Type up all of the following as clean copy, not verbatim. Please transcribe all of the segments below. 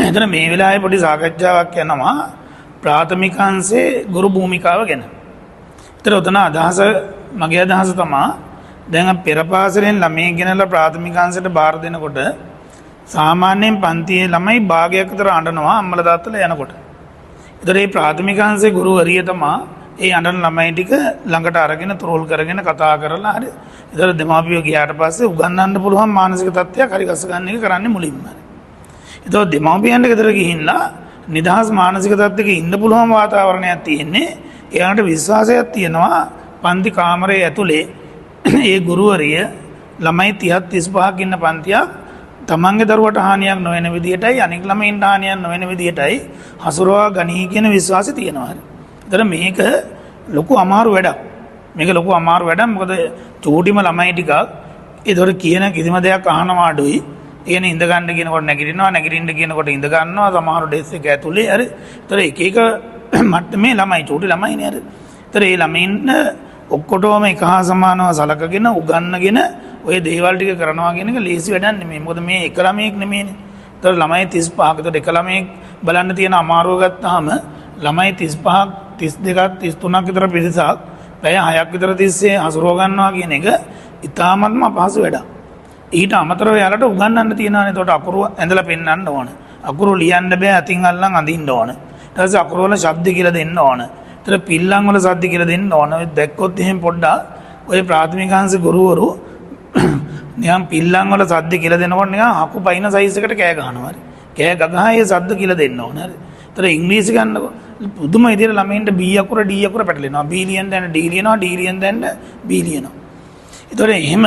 එතන මේ වෙලාවේ පොඩි සාකච්ඡාවක් යනවා ප්‍රාථමිකාංශයේ ගුරු භූමිකාව ගැන. ඒතර උතන අදහස මගේ අදහස තමයි දැන් පෙර පාසලෙන් ළමයි ගෙනලා ප්‍රාථමිකාංශයට බාර දෙනකොට සාමාන්‍යයෙන් පන්තියේ ළමයි භාගයක් විතර අඬනවා අම්මලා තාත්තලා යනකොට. ඒතර මේ ප්‍රාථමිකාංශයේ ගුරුවරිය තමයි ඒ අඬන ළමයි ටික ළඟට අරගෙන ත්‍රෝල් කරගෙන කතා කරලා හරි. ඒතර දෙමාපියෝ ගියාට පස්සේ උගන්වන්න පුළුවන් මානසික තත්ත්වයක් හරි ගස්ස ගන්න එක කරන්නේ මුලින්ම. ඒතකොට දෙමාපියන්ට ගෙදර ගිහිල්ලා නිදහස් මානසික තත්ත්වයක ඉන්න පුළුවන් වාතාවරණයක් තියෙන්නේ. එයාට විශ්වාසයක් තියෙනවා පන්ති කාමරයේ ඇතුලේ ඒ ගුරුවරිය ළමයි 30 35ක් ඉන්න පන්තියක් තමන්ගේ දරුවට හානියක් නොවන විදිහටයි අනික් ළමයින්ට හානියක් නොවන විදිහටයි හසුරවා ගනී කියන විශ්වාසය තියෙනවා. ඒතර මේක ලොකු අමාරු වැඩක්. මේක ලොකු අමාරු වැඩක්. මොකද චූටිම ළමයි ටිකක් ඒතර කියන කිසිම දෙයක් අහනවා අඩුයි. එන ඉඳ ගන්න කියනකොට නැගිටිනවා නැගිටින්න කියනකොට ඉඳ ගන්නවා සමහර ඩෙස් එක ඇතුලේ හරි. ඒතර එක එක මට්ටමේ ළමයි චූටි ළමයිනේ හරි. ඒතර ඒ ළමයින්ට ඔක්කොටම එක හා සමානව සලකගෙන උගන්නගෙන ඔය දේවල් ටික කරනවා කියන එක ලේසි වැඩක් නෙමෙයි. මොකද මේ එක ළමයෙක් නෙමෙයිනේ. ඒතර ළමයි 35ක ඒතර එක ළමයෙක් බලන්න තියෙන අමාරුව ගත්තාම ළමයි 35ක් 32ක් 33ක් විතර පිරිසක් පැය 6ක් විතර තිස්සේ හසුරව ගන්නවා කියන එක ඉතාමත්ම අපහසු වැඩක්. ඊට අමතරව යාලට උගන්වන්න තියෙනවානේ. ඒකට අකුරු ඇඳලා පෙන්වන්න ඕන. අකුරු ලියන්න බෑ අතින් අල්ලන් අඳින්න ඕන. ඊට පස්සේ අකුරු වල ශබ්ද කියලා දෙන්න ඕන. ඒතර පිල්ලම් වල ශබ්ද කියලා දෙන්න ඕන. ඔය දැක්කොත් එහෙම පොඩ්ඩක් ඔය ප්‍රාථමිකාංශ ගුරුවරු නිකන් පිල්ලම් වල ශබ්ද කියලා දෙනකොට නිකන් අකු පයින් සයිස් එකට කෑ ගහනවා. හරි. කෑ ගගහා ඒ ශබ්ද කියලා දෙන්න ඕන. හරි. ඒතර ඉංග්‍රීසි ගන්නකො පුදුම විදිහට ළමයින්ට B අකුර D අකුර පැටලෙනවා. B ලියන දැන D ලියනවා. D ලියන දැන B ලියනවා. ඒතර එහෙම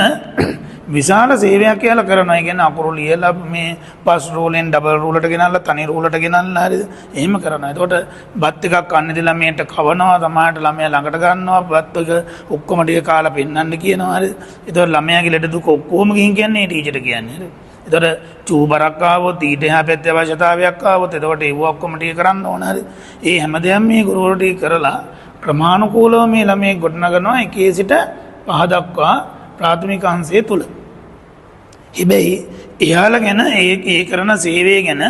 විශාල සේවයක් කියලා කරනවා. ඒ කියන්නේ අකුරු ලියලා මේ පස් රූලෙන් ඩබල් රූලට ගෙනල්ලා තනි රූලට ගෙනල්ලා හරිද? එහෙම කරනවා. ඒකට බත් එකක් කන්නේදී ළමයට කවනවා, සමහරට ළමයා ළඟට ගන්නවා, බත් එක ඔක්කොම ටික කාලා පෙන්නන්න කියනවා හරිද? ඒතකොට ළමයාගේ ලෙඩ දුක ඔක්කොම ගිහින් කියන්නේ ටීචර්ට කියන්නේ හරිද? ඒතකොට චූබරක් ආවොත් ඊට එහා පැත්තේ අවශ්‍යතාවයක් ආවොත් එතකොට ඒව ඔක්කොම ටික කරන්න ඕන හරිද? ඒ හැමදේම මේ ගුරුවරු ටික කරලා ක්‍රමානුකූලව මේ ළමයේ ගොඩනගනවා 1 සිට 5 දක්වා ප්‍රාථමික අංශය තුල. හැබැයි එයාලා ගැන ඒ කරන සේවය ගැන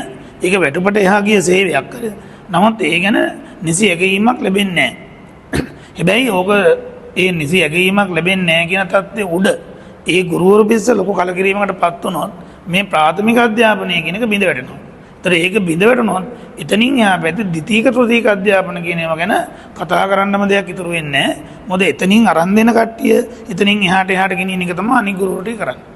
ඒක වැටුපට එහා ගිය සේවයක් කරේ. නමුත් ඒ ගැන නිසි ඇගීමක් ලැබෙන්නේ නැහැ. හැබැයි ඕක ඒ නිසි ඇගීමක් ලැබෙන්නේ නැහැ කියන තත්ත්වයේ උඩ ඒ ගුරුවරු පිස්ස ලොකු කලකිරීමකටපත් වුණොත් මේ ප්‍රාථමික අධ්‍යාපනය කියන එක බිඳ වැටෙනවා. ඒතර ඒක බිඳ වැටුණොත් එතනින් එහා පැත්තේ ද්විතීක තෘතීක අධ්‍යාපන කියන ඒවා ගැන කතා කරන්නම දෙයක් ඉතුරු වෙන්නේ නැහැ. මොකද එතනින් අරන් දෙන කට්ටිය එතනින් එහාට ගෙනියන එක තමයි අනිත් ගුරුවරු ටික කරන්නේ.